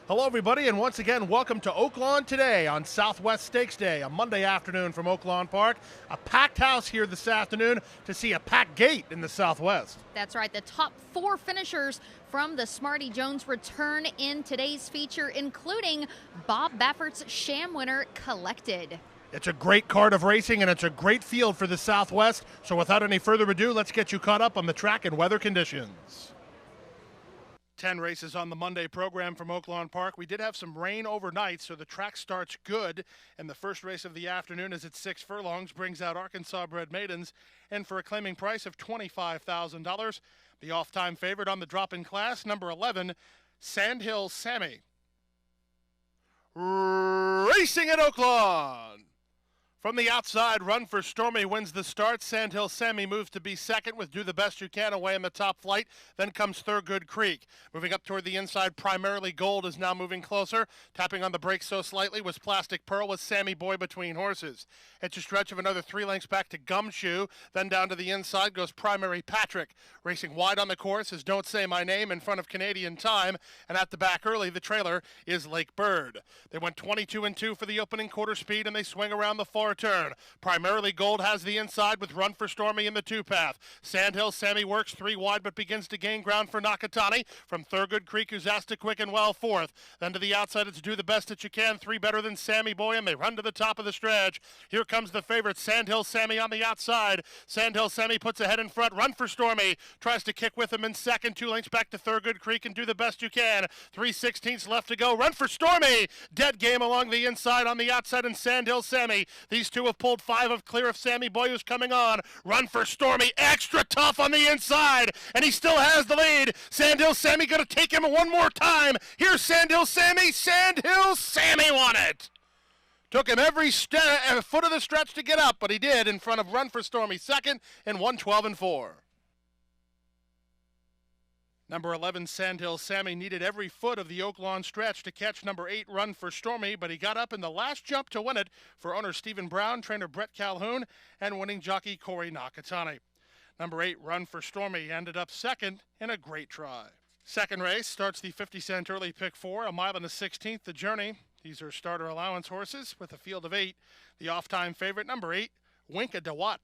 Hello, everybody, and once again, welcome to Oaklawn Today on Southwest Stakes Day, a Monday afternoon from Oaklawn Park. A packed house here this afternoon to see a packed gate in the Southwest. That's right. The top four finishers from the Smarty Jones return in today's feature, including Bob Baffert's Sham winner, Collected. It's a great card of racing, and it's a great field for the Southwest. So without any further ado, let's get you caught up on the track and weather conditions. 10 races on the Monday program from Oaklawn Park. We did have some rain overnight, so the track starts good. And the first race of the afternoon is at 6 furlongs, brings out Arkansas-bred maidens. And for a claiming price of $25,000, the off-time favorite on the drop-in class, number 11, Sandhill Sammy. Racing at Oaklawn. From the outside, Run for Stormy wins the start. Sandhill Sammy moves to be second with Do the Best You Can away in the top flight. Then comes Thurgood Creek. Moving up toward the inside, Primarily Gold is now moving closer. Tapping on the brakes so slightly was Plastic Pearl with Sammy Boy between horses. It's a stretch of another 3 lengths back to Gumshoe. Then down to the inside goes Primary Patrick. Racing wide on the course is Don't Say My Name in front of Canadian Time. And at the back early, the trailer is Lake Bird. They went 22-2 for the opening quarter speed, and they swing around the far turn. Primarily Gold has the inside with Run for Stormy in the 2-path. Sandhill Sammy works 3 wide but begins to gain ground for Nakatani from Thurgood Creek, who's asked to quicken well fourth. Then to the outside, it's Do the Best That You Can, 3 better than Sammy Boy, and they run to the top of the stretch. Here comes the favorite, Sandhill Sammy on the outside. Sandhill Sammy puts ahead in front. Run for Stormy tries to kick with him in second. 2 lengths back to Thurgood Creek and Do the Best You Can. 3/16 left to go. Run for Stormy. Dead game along the inside on the outside, and Sandhill Sammy. These two have pulled 5 of clear of Sammy Boy, who's coming on. Run for Stormy, extra tough on the inside, and he still has the lead. Sandhill Sammy going to take him one more time. Here's Sandhill Sammy. Sandhill Sammy won it. Took him every foot of the stretch to get up, but he did in front of Run for Stormy second in 1:12-4. Number 11, Sandhill Sammy, needed every foot of the Oaklawn stretch to catch number 8, Run for Stormy, but he got up in the last jump to win it for owner Stephen Brown, trainer Brett Calhoun, and winning jockey Corey Nakatani. Number 8, Run for Stormy, ended up second in a great try. Second race starts the 50-cent early pick 4, a mile and a 16th, The Journey. These are starter allowance horses with a field of 8. The off-time favorite, number 8, Winka DeWatt.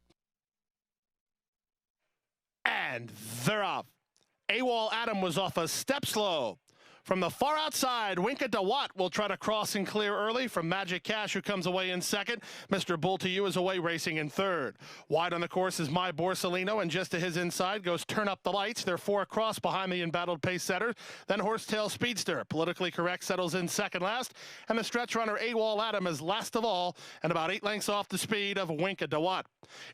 And they're off. AWOL Adam was off a step slow. From the far outside, Winka DeWatt will try to cross and clear early from Magic Cash, who comes away in second. Mr. Bull to You is away racing in third. Wide on the course is My Borsalino, and just to his inside goes Turn Up the Lights. They're 4 across behind the embattled pace setter. Then Horsetail Speedster, Politically Correct, settles in second last. And the stretch runner AWOL Adam is last of all, and about 8 lengths off the speed of Winka DeWatt.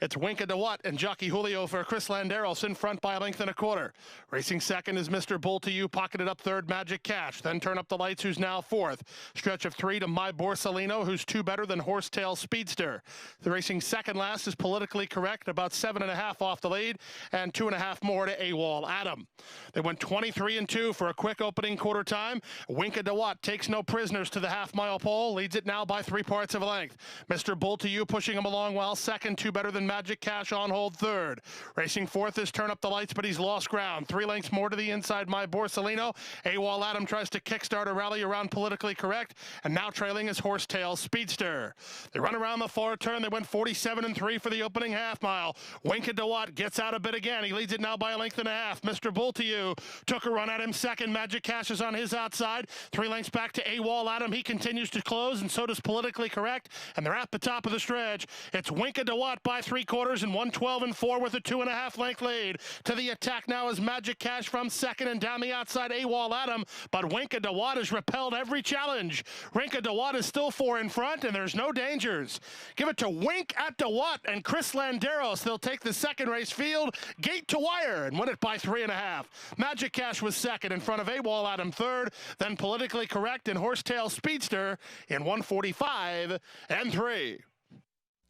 It's Winka DeWatt and jockey Julio for Chris Landeros in front by a length and a quarter. Racing second is Mr. Bull to You, pocketed up third, Magic Cash. Then Turn Up the Lights, who's now fourth. Stretch of 3 to My Borsalino, who's 2 better than Horsetail Speedster. The racing second last is Politically Correct, about 7.5 off the lead, and 2.5 more to AWOL Adam. They went 23-2 for a quick opening quarter time. Winka DeWatt takes no prisoners to the half-mile pole, leads it now by 3 parts of a length. Mr. Bull to You pushing him along well second, 2 better than Magic Cash on hold third. Racing fourth is Turn Up the Lights, but he's lost ground. 3 lengths more to the inside, My Borsalino. AWOL Adam tries to kickstart a rally around Politically Correct, and now trailing is Horsetail Speedster. They run around the far turn. They went 47-3 for the opening half mile. Winka DeWatt gets out a bit again. He leads it now by a length and a half. Mr. Bull to You took a run at him second. Magic Cash is on his outside. 3 lengths back to AWOL Adam. He continues to close, and so does Politically Correct, and they're at the top of the stretch. It's Winka DeWatt by 3/4 in 1:12-4 with a 2.5 length lead. To the attack now is Magic Cash from second, and down the outside AWOL Adam, but Winka DeWatt has repelled every challenge. Winka DeWatt is still 4 in front, and there's no dangers. Give it to Wink at DeWatt and Chris Landeros. They'll take the second race field, gate to wire, and win it by 3.5. Magic Cash was second in front of AWOL Adam third, then Politically Correct and Horsetail Speedster in 1:45-3.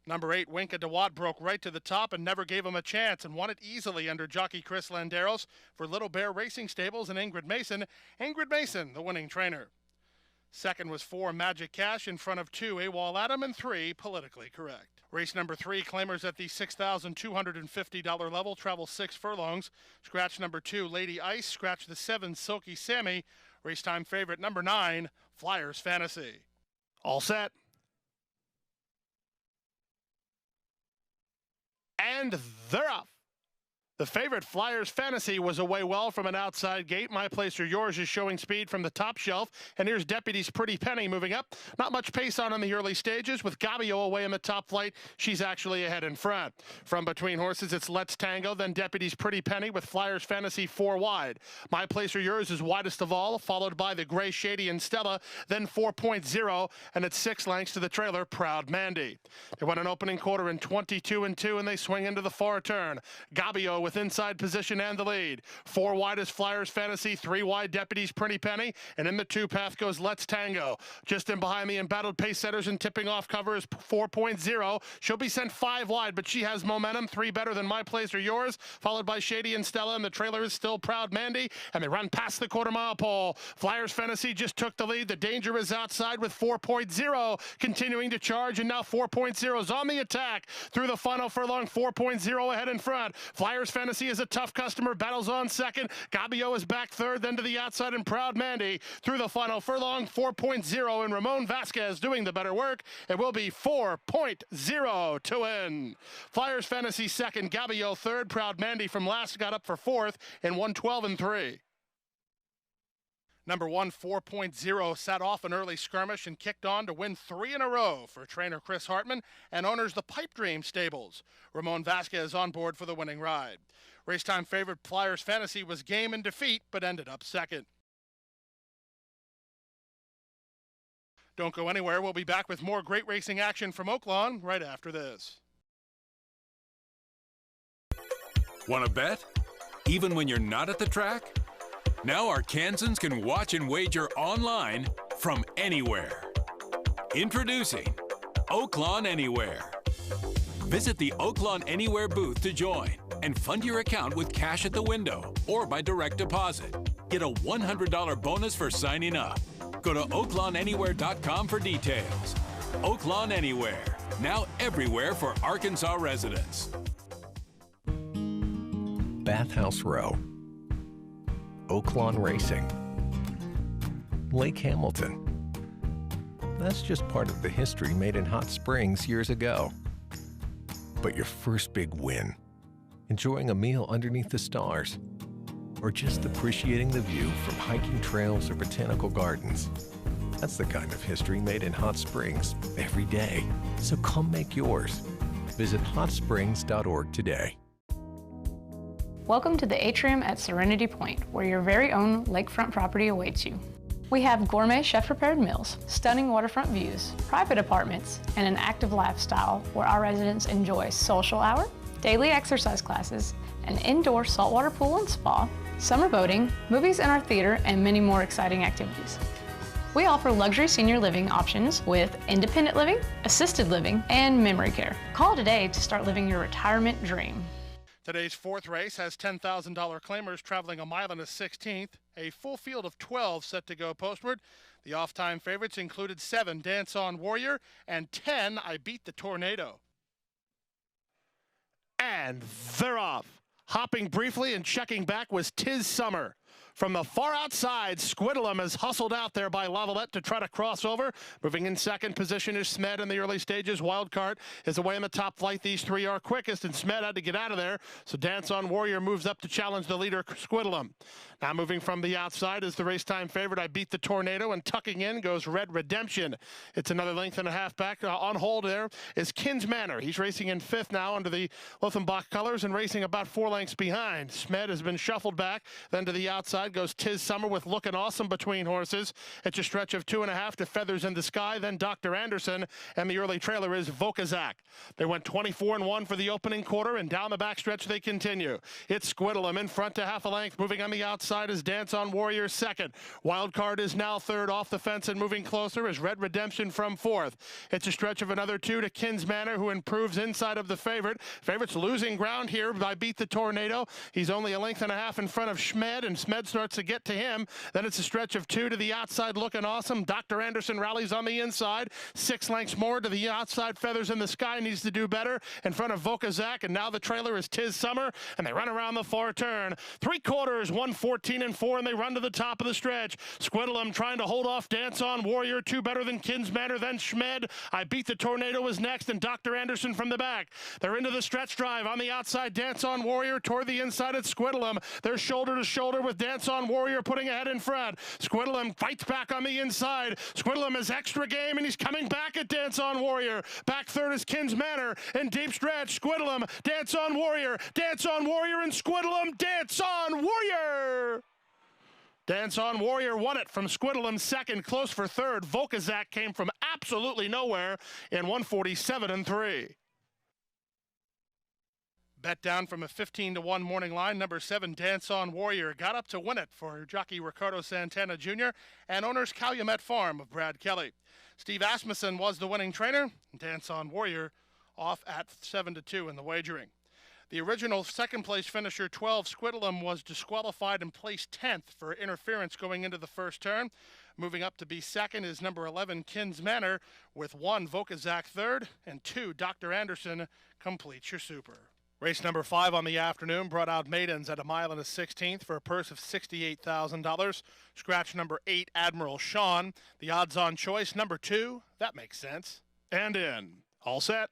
Number 8, Winka DeWatt, broke right to the top and never gave him a chance, and won it easily under jockey Chris Landeros for Little Bear Racing Stables and Ingrid Mason. Ingrid Mason, the winning trainer. Second was 4, Magic Cash, in front of 2, AWOL Adam, and 3, Politically Correct. Race number 3, claimers at the $6,250 level, travel 6 furlongs. Scratch number 2, Lady Ice. Scratch the 7, Silky Sammy. Race time favorite number 9, Flyers Fantasy. All set. And they're off. The favorite Flyers Fantasy was away well from an outside gate. My Place or Yours is showing speed from the top shelf. And here's Deputy's Pretty Penny moving up. Not much pace on in the early stages. With Gabio away in the top flight, she's actually ahead in front. From between horses, it's Let's Tango, then Deputy's Pretty Penny with Flyers Fantasy 4 wide. My Place or Yours is widest of all, followed by the Gray Shady and Stella, then 4.0, and it's 6 lengths to the trailer, Proud Mandy. They won an opening quarter in 22-2, and they swing into the far turn. Gabio with inside position and the lead. 4 wide is Flyers Fantasy, 3 wide Deputy's Pretty Penny, and in the 2 path goes Let's Tango. Just in behind the embattled pace setters and tipping off cover is 4.0. She'll be sent 5 wide, but she has momentum, 3 better than My Place or Yours, followed by Shady and Stella, and the trailer is still Proud Mandy, and they run past the quarter-mile pole. Flyers Fantasy just took the lead. The danger is outside with 4.0 continuing to charge, and now 4.0 is on the attack through the final furlong. 4.0 ahead in front. Flyers Fantasy is a tough customer, battles on second. Gabio is back third, then to the outside, and Proud Mandy through the final furlong. 4.0 and Ramon Vasquez doing the better work. It will be 4.0 to win. Flyers Fantasy second, Gabio third. Proud Mandy from last got up for fourth in 1:12-3. Number 1, 4.0, sat off an early skirmish and kicked on to win 3 in a row for trainer Chris Hartman and owners the Pipe Dream Stables. Ramon Vasquez on board for the winning ride. Racetime favorite Flyers Fantasy was game in defeat, but ended up second. Don't go anywhere. We'll be back with more great racing action from Oaklawn right after this. Want to bet? Even when you're not at the track? Now Arkansans can watch and wager online from anywhere. Introducing Oaklawn Anywhere. Visit the Oaklawn Anywhere booth to join and fund your account with cash at the window or by direct deposit. Get a $100 bonus for signing up. Go to oaklawnanywhere.com for details. Oaklawn Anywhere, now everywhere for Arkansas residents. Bathhouse Row, Oaklawn Racing, Lake Hamilton. That's just part of the history made in Hot Springs years ago. But your first big win, enjoying a meal underneath the stars, or just appreciating the view from hiking trails or botanical gardens. That's the kind of history made in Hot Springs every day. So come make yours. Visit hotsprings.org today. Welcome to the atrium at Serenity Point, where your very own lakefront property awaits you. We have gourmet chef-prepared meals, stunning waterfront views, private apartments, and an active lifestyle where our residents enjoy social hour, daily exercise classes, an indoor saltwater pool and spa, summer boating, movies in our theater, and many more exciting activities. We offer luxury senior living options with independent living, assisted living, and memory care. Call today to start living your retirement dream. Today's fourth race has $10,000 claimers traveling a mile and a 16th. A full field of 12 set to go postward. The off-time favorites included 7, Dance On Warrior, and 10, I Beat the Tornado. And they're off. Hopping briefly and checking back was Tis Summer. From the far outside, Squiddlem is hustled out there by Lavalette to try to cross over. Moving in second position is Smed in the early stages. Wildcard is away in the top flight. These 3 are quickest, and Smed had to get out of there. So Dance On Warrior moves up to challenge the leader, Squiddlem. Now moving from the outside is the racetime favorite, I Beat the Tornado, and tucking in goes Red Redemption. It's another length and a half back. On hold there is Kins Manor. He's racing in 5th now under the Lothenbach colors and racing about 4 lengths behind. Smed has been shuffled back. Then to the outside goes Tis Summer with Looking Awesome between horses. It's a stretch of 2.5 to Feathers in the Sky, then Dr. Anderson, and the early trailer is Vokazak. They went 24-1 for the opening quarter, and down the backstretch they continue. It's Squiddlem in front to half a length. Moving on the outside is Dance On Warrior second. Wildcard is now third. Off the fence and moving closer is Red Redemption from 4th. It's a stretch of another 2 to Kins Manor, who improves inside of the favorite. Favorite's losing ground here by Beat the Tornado. He's only a length and a half in front of Schmed, and Smed's starts to get to him. Then it's a stretch of 2 to the outside, looking awesome. Dr. Anderson rallies on the inside. 6 lengths more to the outside. Feathers in the Sky needs to do better in front of Vocazak, and now the trailer is Tis Summer, and they run around the far turn. 3/4, 1:14 and 4, and they run to the top of the stretch. Squidlum trying to hold off Dance On Warrior, 2 better than Kinsmanor, then Schmed. I Beat the Tornado is next, and Dr. Anderson from the back. They're into the stretch drive. On the outside, Dance On Warrior. Toward the inside, it's Squidlum. They're shoulder to shoulder with Dance On Warrior putting ahead in front. Squidlum fights back on the inside. Squidlum is extra game, and he's coming back at Dance On Warrior. Back third is Kinsmanor. In deep stretch, Squidlum, Dance On Warrior, and Squidlum, Dance On Warrior. Dance On Warrior won it from Squidlum second, close for third. Vocazak came from absolutely nowhere in 1:47 and 3. Bet down from a 15-1 morning line. Number 7, Dance On Warrior, got up to win it for jockey Ricardo Santana Jr. and owners Calumet Farm of Brad Kelly. Steve Asmussen was the winning trainer. Dance On Warrior off at 7-2 in the wagering. The original second-place finisher, 12, Squidlum, was disqualified and placed 10th for interference going into the first turn. Moving up to be second is number 11, Kinsmanor, with 1, Vocazak third, and 2, Dr. Anderson completes your super. Race number 5 on the afternoon brought out maidens at 1 1/16 for a purse of $68,000. Scratch number 8, Admiral Sean. The odds-on choice, number 2, that makes sense. And in. All set.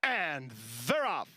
And they're off.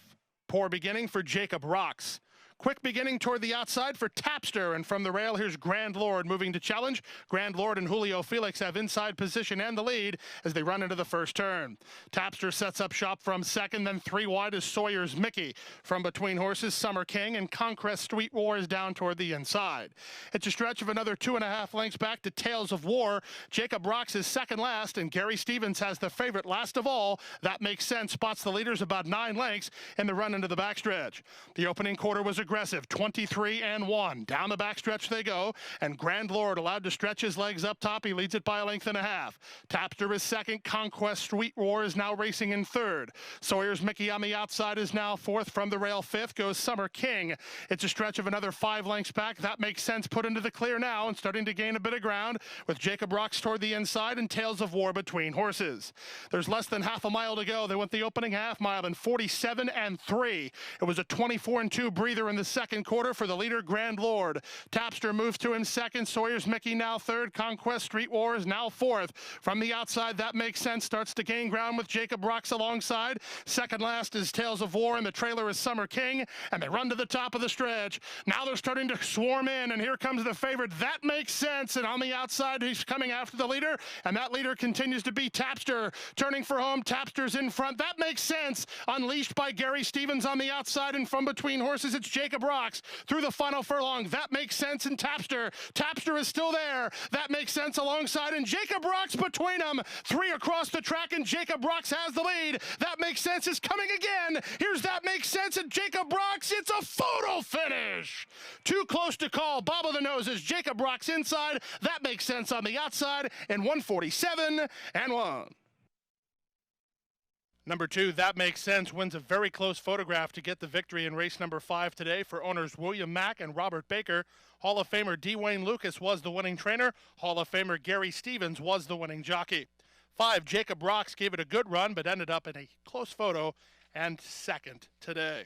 Poor beginning for Jacob Rocks. Quick beginning toward the outside for Tapster, and from the rail, here's Grand Lord moving to challenge. Grand Lord and Julio Felix have inside position and the lead as they run into the first turn. Tapster sets up shop from second, then 3 wide is Sawyer's Mickey. From between horses, Summer King and Conquest Street War is down toward the inside. It's a stretch of another 2.5 lengths back to Tales of War. Jacob Rocks is second last, and Gary Stevens has the favorite last of all. That makes sense, spots the leaders about 9 lengths in the run into the backstretch. The opening quarter was aggressive, 23 and 1. Down the backstretch they go, and Grand Lord allowed to stretch his legs up top. He leads it by 1.5 lengths. Tapster is second. Conquest Street War is now racing in third. Sawyer's Mickey on the outside is now fourth. From the rail, fifth goes Summer King. It's a stretch of another 5 lengths back. That makes sense. Put into the clear now and starting to gain a bit of ground with Jacob Rocks toward the inside and Tales of War between horses. There's less than half a mile to go. They went the opening half mile in 47 and 3. It was a 24 and 2 breather in the second quarter for the leader, Grand Lord. Tapster moves to him second. Sawyer's Mickey now third. Conquest Street War is now fourth. From the outside, that makes sense. Starts to gain ground with Jacob Rocks alongside. Second last is Tales of War, and the trailer is Summer King, and they run to the top of the stretch. Now they're starting to swarm in, and here comes the favorite. That makes sense, and on the outside, he's coming after the leader, and that leader continues to be Tapster. Turning for home, Tapster's in front. That makes sense. Unleashed by Gary Stevens on the outside, and from between horses, it's Jacob Rocks through the final furlong. That makes sense, and Tapster is still there. That makes sense alongside, and Jacob Rocks between them. 3 across the track, and Jacob Rocks has the lead. That makes sense is coming again. Here's That Makes Sense, and Jacob Rocks. It's a photo finish. Too close to call. Bob of the noses. Jacob Rocks inside. That Makes Sense on the outside, and 1:47 and 1. Number 2, That Makes Sense, wins a very close photograph to get the victory in race number 5 today for owners William Mack and Robert Baker. Hall of Famer D. Wayne Lucas was the winning trainer. Hall of Famer Gary Stevens was the winning jockey. 5, Jacob Rocks gave it a good run, but ended up in a close photo and second today.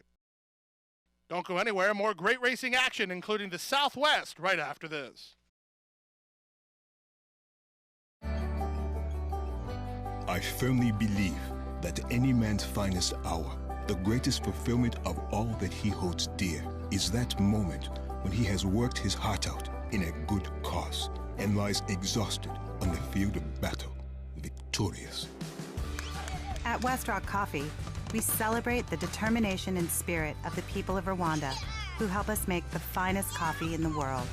Don't go anywhere. More great racing action, including the Southwest, right after this. I firmly believe that any man's finest hour, the greatest fulfillment of all that he holds dear, is that moment when he has worked his heart out in a good cause and lies exhausted on the field of battle, victorious. At West Rock Coffee, we celebrate the determination and spirit of the people of Rwanda, who help us make the finest coffee in the world.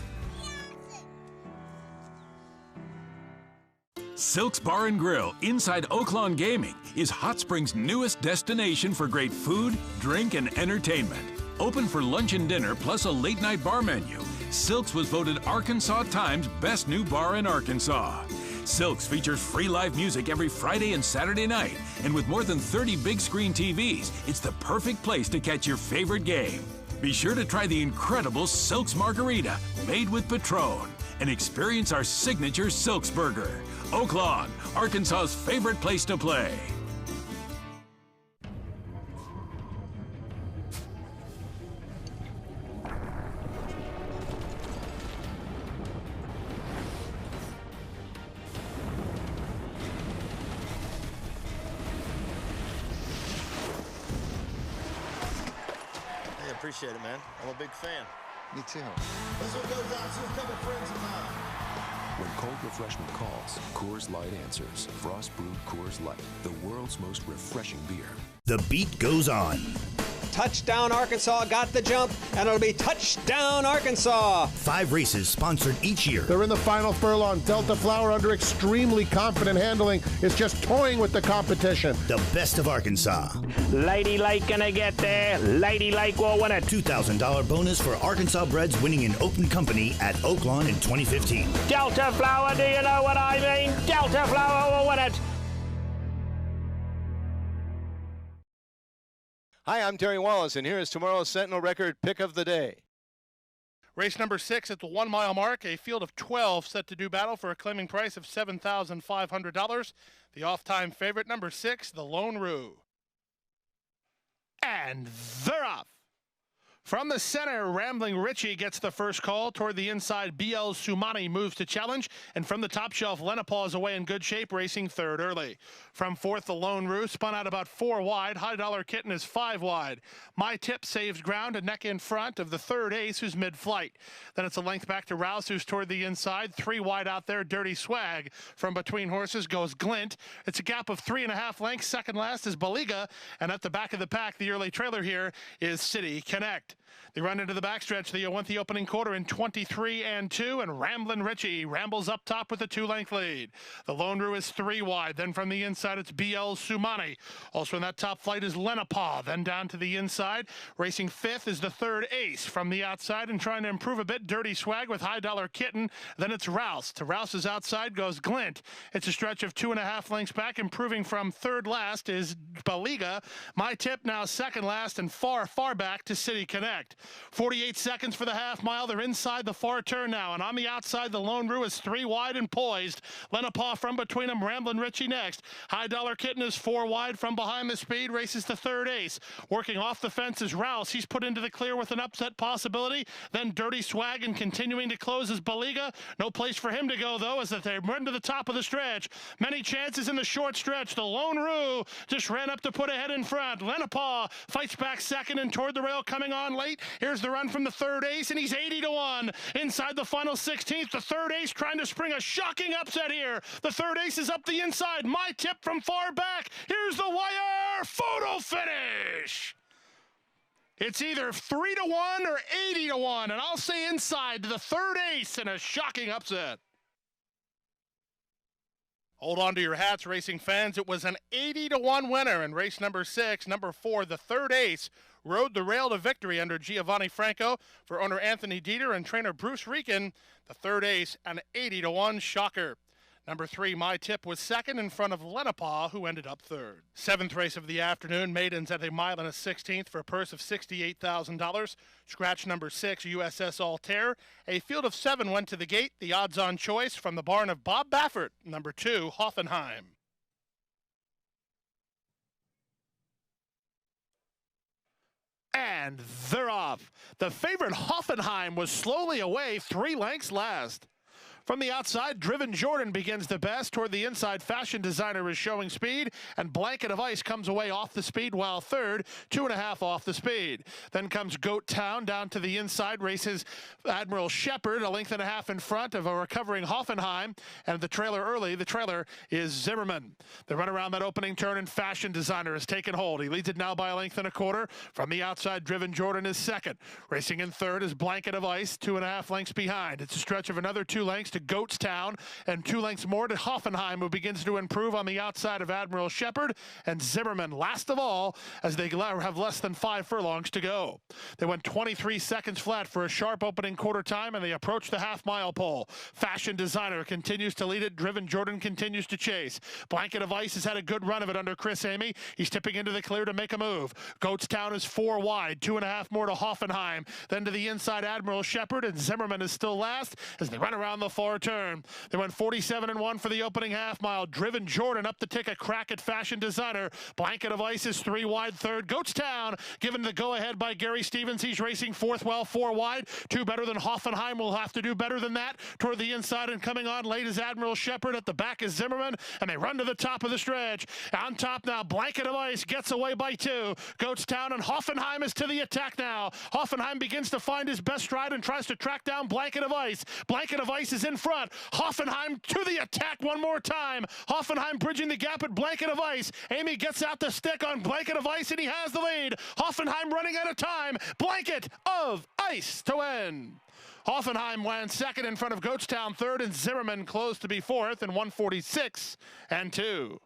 Silk's Bar and Grill inside Oaklawn Gaming is Hot Springs' newest destination for great food, drink, and entertainment. Open for lunch and dinner plus a late-night bar menu, Silk's was voted Arkansas Times Best New Bar in Arkansas. Silk's features free live music every Friday and Saturday night, and with more than 30 big screen TVs, it's the perfect place to catch your favorite game. Be sure to try the incredible Silks Margarita made with Patron and experience our signature Silks Burger. Oaklawn, Arkansas's favorite place to play. I appreciate it, man. I'm a big fan. Me too. This one goes out to a couple friends of mine. When cold refreshment calls, Coors Light answers. Frost brewed Coors Light, the world's most refreshing beer. The beat goes on. Touchdown Arkansas got the jump, and it'll be touchdown Arkansas. 5 races sponsored each year. They're in the final furlong. Delta Flower, under extremely confident handling, is just toying with the competition. The best of Arkansas. Lady Lake gonna get there. Lady Lake will win it. $2,000 bonus for Arkansas breds winning in open company at Oaklawn in 2015. Delta Flower, do you know what I mean? Delta Flower will win it. Hi, I'm Terry Wallace, and here is tomorrow's Sentinel Record Pick of the Day. Race number 6 at the 1 mile mark, a field of 12 set to do battle for a claiming price of $7,500. The off-time favorite, number 6, the Lone Roo. And they're off. From the center, Rambling Richie gets the first call. Toward the inside, BL Sumani moves to challenge. And from the top shelf, Lenapaw is away in good shape, racing third early. From fourth, the Lone Roo spun out about 4 wide. High Dollar Kitten is 5 wide. My Tip saves ground, a neck in front of the third ace, who's mid-flight. Then it's a length back to Rouse, who's toward the inside. 3 wide out there, Dirty Swag. From between horses goes Glint. It's a gap of 3.5 lengths. Second last is Baliga. And at the back of the pack, the early trailer here is City Connect. They run into the backstretch. They went the opening quarter in 23 and 2, and Ramblin' Richie rambles up top with a 2-length lead. The Lone Roo is 3 wide. Then from the inside, it's BL Sumani. Also in that top flight is Lenapaw. Then down to the inside. Racing fifth is the third ace. From the outside and trying to improve a bit, Dirty Swag with High Dollar Kitten. Then it's Rouse. To Rouse's outside goes Glint. It's a stretch of 2.5 lengths back. Improving from third last is Baliga. My Tip now second last, and far, far back to City Connect. 48 seconds for the half mile. They're inside the far turn now, and on the outside, the Lone Roo is 3 wide and poised. Lenapaw from between them, Ramblin' Richie next. High Dollar Kitten is 4 wide from behind the speed, races the third ace. Working off the fence is Rouse. He's put into the clear with an upset possibility. Then Dirty Swag, and continuing to close is Baliga. No place for him to go, though, as they run to the top of the stretch. Many chances in the short stretch. The Lone Roo just ran up to put ahead in front. Lenapaw fights back second and toward the rail, coming on late. Here's the run from the third ace, and he's 80-1. Inside the final 16th, the third ace trying to spring a shocking upset here. The third ace is up the inside. My Tip from far back. Here's the wire. Photo finish. It's either 3-1 or 80-1, and I'll say inside to the third ace in a shocking upset. Hold on to your hats, racing fans. It was an 80-1 winner in race number 6. Number 4, the third ace, rode the rail to victory under Giovanni Franco for owner Anthony Dieter and trainer Bruce Rieken. The third ace, an 80-1 shocker. Number 3, My Tip, was second in front of Lenapaw, who ended up third. 7th race of the afternoon, maidens at a mile and a 16th for a purse of $68,000. Scratch number 6, USS Altair. A field of 7 went to the gate. The odds-on choice from the barn of Bob Baffert. Number 2, Hoffenheim. And they're off. The favorite Hoffenheim was slowly away, 3 lengths last. From the outside, Driven Jordan begins the best. Toward the inside, Fashion Designer is showing speed, and Blanket of Ice comes away off the speed, while third, 2.5 off the speed. Then comes Goat Town down to the inside, races Admiral Shepherd, a length and a half in front of a recovering Hoffenheim, and the trailer early, the trailer is Zimmerman. They run around that opening turn, and Fashion Designer has taken hold. He leads it now by a length and a quarter. From the outside, Driven Jordan is second. Racing in third is Blanket of Ice, 2.5 lengths behind. It's a stretch of another 2 lengths to Goatstown, and 2 lengths more to Hoffenheim, who begins to improve on the outside of Admiral Shepherd, and Zimmerman last of all, as they have less than 5 furlongs to go. They went 23 seconds flat for a sharp opening quarter time, and they approach the half-mile pole. Fashion Designer continues to lead it. Driven Jordan continues to chase. Blanket of Ice has had a good run of it under Chris Amy. He's tipping into the clear to make a move. Goatstown is 4 wide, 2.5 more to Hoffenheim. Then to the inside, Admiral Shepherd, and Zimmerman is still last as they run around the far turn. They went 47-1 for the opening half-mile. Driven Jordan up to take a crack at Fashion Designer. Blanket of Ice is 3 wide, third. Goatstown given the go-ahead by Gary Stevens. He's racing fourth well, 4 wide. 2 better than Hoffenheim. Will have to do better than that. Toward the inside and coming on late is Admiral Shepherd. At the back is Zimmerman, and they run to the top of the stretch. On top now, Blanket of Ice gets away by 2. Goatstown and Hoffenheim is to the attack now. Hoffenheim begins to find his best stride and tries to track down Blanket of Ice. Blanket of Ice is in front. Hoffenheim to the attack one more time. Hoffenheim bridging the gap at Blanket of Ice. Amy gets out the stick on Blanket of Ice, and he has the lead. Hoffenheim running out of time. Blanket of Ice to win. Hoffenheim lands second in front of Goatstown third, and Zimmerman closed to be fourth in 146-2.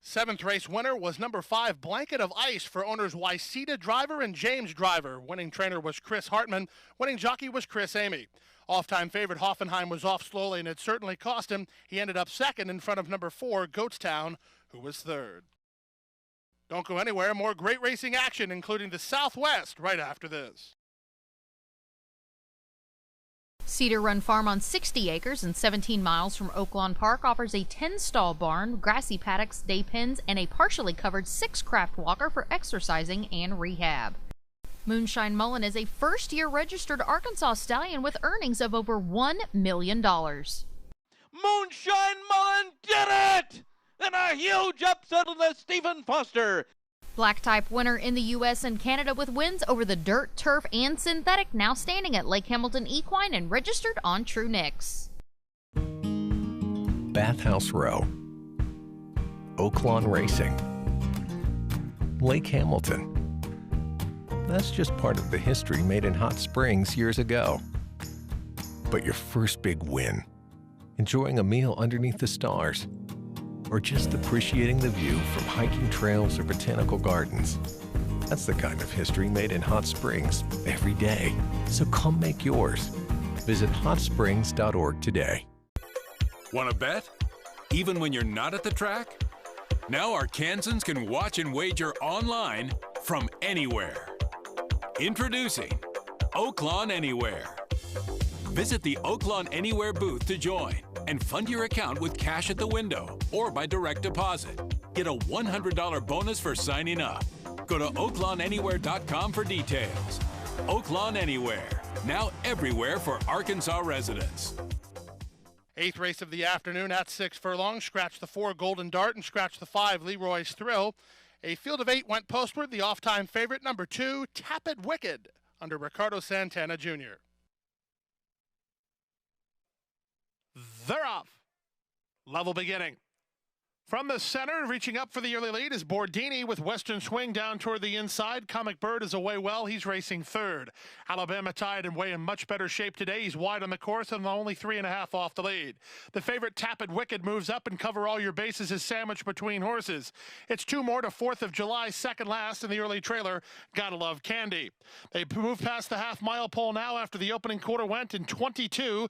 7th race winner was number 5, Blanket of Ice, for owners Wysita Driver and James Driver. Winning trainer was Chris Hartman. Winning jockey was Chris Amy. Off-time favorite Hoffenheim was off slowly, and it certainly cost him. He ended up second in front of number 4, Goatstown, who was third. Don't go anywhere. More great racing action, including the Southwest, right after this. Cedar Run Farm on 60 acres and 17 miles from Oaklawn Park offers a 10-stall barn, grassy paddocks, day pens, and a partially covered 6-craft walker for exercising and rehab. Moonshine Mullen is a first-year registered Arkansas stallion with earnings of over $1 million. Moonshine Mullen did it! And a huge upset of the Stephen Foster. Black type winner in the U.S. and Canada with wins over the dirt, turf, and synthetic, now standing at Lake Hamilton Equine and registered on True Nicks. Bathhouse Row, Oaklawn Racing, Lake Hamilton. That's just part of the history made in Hot Springs years ago. But your first big win, enjoying a meal underneath the stars, or just appreciating the view from hiking trails or botanical gardens. That's the kind of history made in Hot Springs every day. So come make yours. Visit hotsprings.org today. Want to bet? Even when you're not at the track? Now Arkansans can watch and wager online from anywhere. Introducing Oaklawn Anywhere. Visit the Oaklawn Anywhere booth to join and fund your account with cash at the window or by direct deposit. Get a $100 bonus for signing up. Go to oaklawnanywhere.com for details. Oaklawn Anywhere, now everywhere for Arkansas residents. 8th race of the afternoon at 6 furlongs. Scratch the 4, Golden Dart, and scratch the 5, Leroy's Thrill. A field of 8 went postward. The off-time favorite, number 2, Tap It Wicked, under Ricardo Santana Jr. They're off. Level beginning. From the center, reaching up for the early lead is Bordini with Western Swing down toward the inside. Comic Bird is away well. He's racing third. Alabama Tide and way in much better shape today. He's wide on the course and only 3.5 off the lead. The favorite Tap It Wicked moves up and Cover All Your Bases is sandwiched between horses. It's 2 more to 4th of July, second last in the early trailer. Gotta Love Candy. They move past the half-mile pole now after the opening quarter went in 22-3.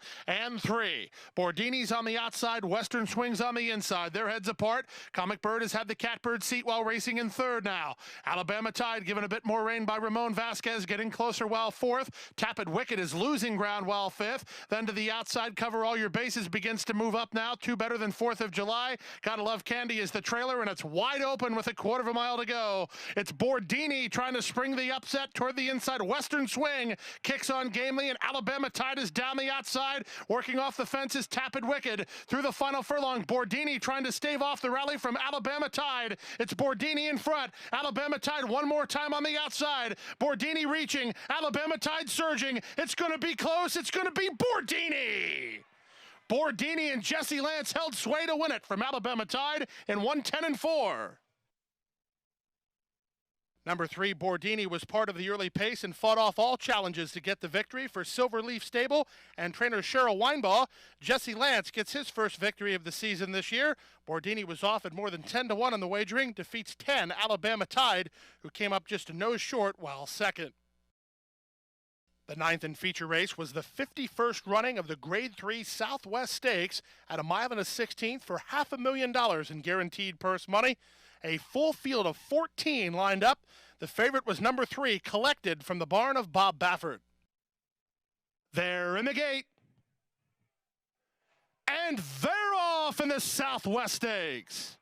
Bordini's on the outside. Western Swing's on the inside. Their heads apart. Comic Bird has had the catbird seat while racing in third now. Alabama Tide given a bit more rein by Ramon Vasquez, getting closer while fourth. Tap It Wicked is losing ground while fifth. Then to the outside, Cover All Your Bases begins to move up now. 2 better than 4th of July. Gotta Love Candy is the trailer, and it's wide open with a 1/4 mile to go. It's Bordini trying to spring the upset toward the inside. Western Swing kicks on gamely, and Alabama Tide is down the outside. Working off the fence is Tap It Wicked. Through the final furlong, Bordini trying to stave off the rally from Alabama Tide. It's Bordini in front. Alabama Tide one more time on the outside. Bordini reaching. Alabama Tide surging. It's going to be close. It's going to be Bordini. Bordini and Jesse Lance held sway to win it from Alabama Tide in 1:10-4. Number 3, Bordini, was part of the early pace and fought off all challenges to get the victory for Silverleaf Stable and trainer Cheryl Weinbaugh. Jesse Lance gets his first victory of the season this year. Bordini was off at more than 10-1 on the wagering, defeats 10 Alabama Tide, who came up just a nose short while second. The 9th and feature race was the 51st running of the Grade 3 Southwest Stakes at 1 1/16 miles for $500,000 in guaranteed purse money. A full field of 14 lined up. The favorite was number 3, Collected, from the barn of Bob Baffert. They're in the gate. And they're off in the Southwest Stakes.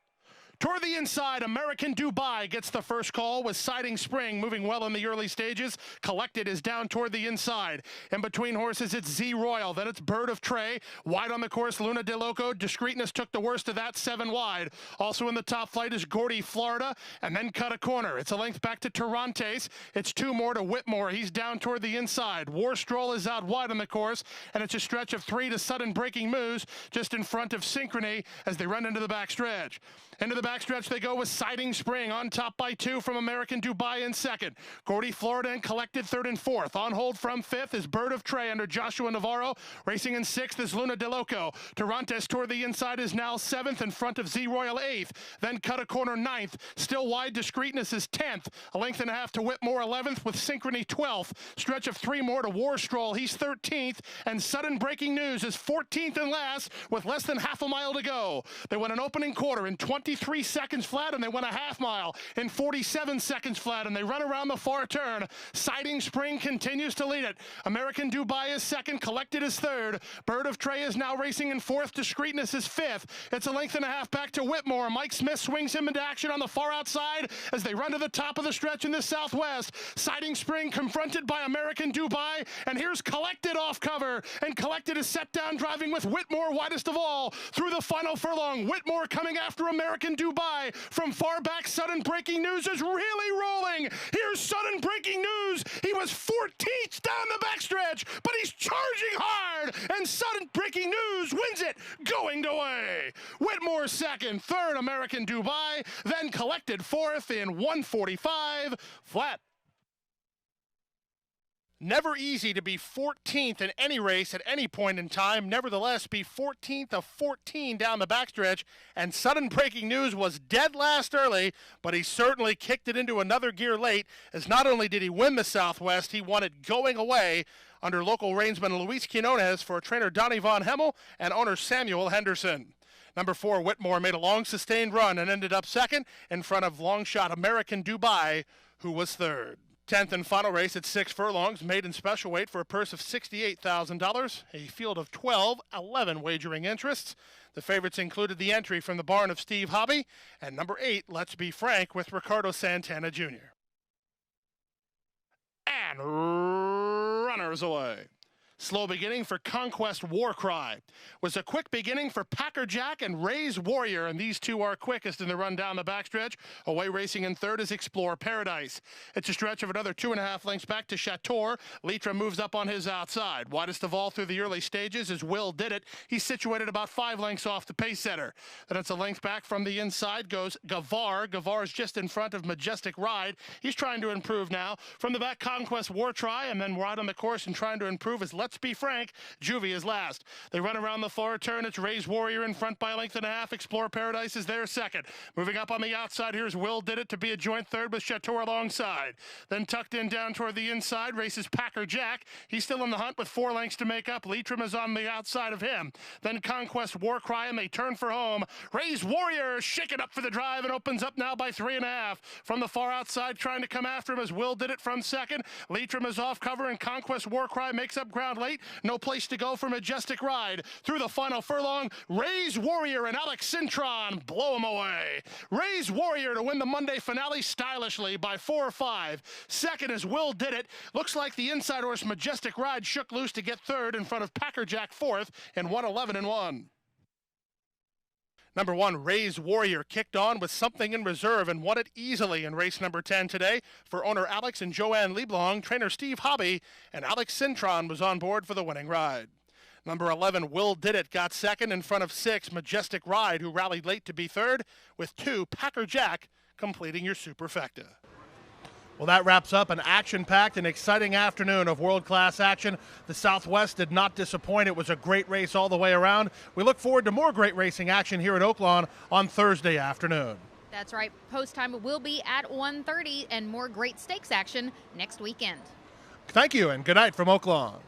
Toward the inside, American Dubai gets the first call with Siding Spring moving well in the early stages. Collected is down toward the inside. In between horses, it's Z Royal. Then it's Bird of Trey. Wide on the course, Luna De Loco. Discreetness took the worst of that, 7 wide. Also in the top flight is Gordy, Florida, and then Cut a Corner. It's a length back to Tarantes. It's 2 more to Whitmore. He's down toward the inside. War Stroll is out wide on the course, and it's a stretch of 3 to Sudden Breaking Moves just in front of Synchrony as they run into the backstretch. Into the backstretch they go with Siding Spring on top by 2 from American Dubai in second. Gordy, Florida, and Collected third and fourth. On hold from fifth is Bird of Trey under Joshua Navarro. Racing in sixth is Luna De Loco. Tarantes toward the inside is now 7th in front of Z Royal 8th. Then Cut a Corner 9th. Still wide, Discreetness is 10th. A length and a half to Whitmore 11th with Synchrony 12th. Stretch of 3 more to War Stroll. He's 13th. And Sudden Breaking News is 14th and last with less than half a mile to go. They went an opening quarter in 23 seconds flat, and they went a half mile in 47 seconds flat, and they run around the far turn. Siding Spring continues to lead it. American Dubai is second. Collected is third. Bird of Trey is now racing in fourth. Discreetness is fifth. It's a length and a half back to Whitmore. Mike Smith swings him into action on the far outside as they run to the top of the stretch in the Southwest. Siding Spring confronted by American Dubai, and here's Collected off cover, and Collected is set down driving with Whitmore widest of all through the final furlong. Whitmore coming after American Dubai. From far back, Sudden Breaking News is really rolling. Here's Sudden Breaking News. He was 14th down the backstretch, but he's charging hard, and Sudden Breaking News wins it going away. Whitmore second, third American Dubai, then Collected fourth in 1:45 flat. Never easy to be 14th in any race at any point in time. Nevertheless, be 14th of 14 down the backstretch. And Sudden Breaking News was dead last early, but he certainly kicked it into another gear late, as not only did he win the Southwest, he won it going away under local reinsman Luis Quinones for trainer Donnie Von Hemmel and owner Samuel Henderson. Number 4, Whitmore, made a long sustained run and ended up second in front of long shot American Dubai, who was third. 10th and final race at 6 furlongs, made in special weight for a purse of $68,000, a field of 11 wagering interests. The favorites included the entry from the barn of Steve Hobby, and number 8, Let's Be Frank, with Ricardo Santana Jr. And runners away. Slow beginning for Conquest Warcry. Was a quick beginning for Packer Jack and Ray's Warrior, and these two are quickest in the run down the backstretch. Away racing in third is Explore Paradise. It's a stretch of another 2.5 lengths back to Chateau. Litra moves up on his outside. Widest of all through the early stages is Will Did It. He's situated about 5 lengths off the pace setter. Then it's a length back from the inside goes Gavar. Gavar's just in front of Majestic Ride. He's trying to improve now. From the back, Conquest Warcry, and then wide on the course and trying to improve is Let's Be Frank. Juvie is last. They run around the far turn. It's Ray's Warrior in front by a length and a half. Explore Paradise is there second. Moving up on the outside, here's Will Did It to be a joint third with Chateau alongside. Then tucked in down toward the inside races Packer Jack. He's still in the hunt with 4 lengths to make up. Leitrim is on the outside of him. Then Conquest Warcry, and they turn for home. Ray's Warrior shaking up for the drive and opens up now by 3.5. From the far outside, trying to come after him as Will Did It from second. Leitrim is off cover, and Conquest Warcry makes up ground late. No place to go for Majestic Ride. Through the final furlong, Ray's Warrior and Alex Cintron blow him away. Ray's Warrior to win the Monday finale stylishly by 4 or 5. Second is Will Did It. Looks like the inside horse Majestic Ride shook loose to get third in front of Packer Jack fourth in 1:11-1. Number 1, Ray's Warrior, kicked on with something in reserve and won it easily in race number 10 today for owner Alex and Joanne Leblong. Trainer Steve Hobby and Alex Cintron was on board for the winning ride. Number 11, Will Did It, got second in front of 6, Majestic Ride, who rallied late to be third, with 2, Packer Jack, completing your superfecta. Well, that wraps up an action-packed and exciting afternoon of world-class action. The Southwest did not disappoint. It was a great race all the way around. We look forward to more great racing action here at Oaklawn on Thursday afternoon. That's right. Post time will be at 1:30 and more great stakes action next weekend. Thank you and good night from Oaklawn.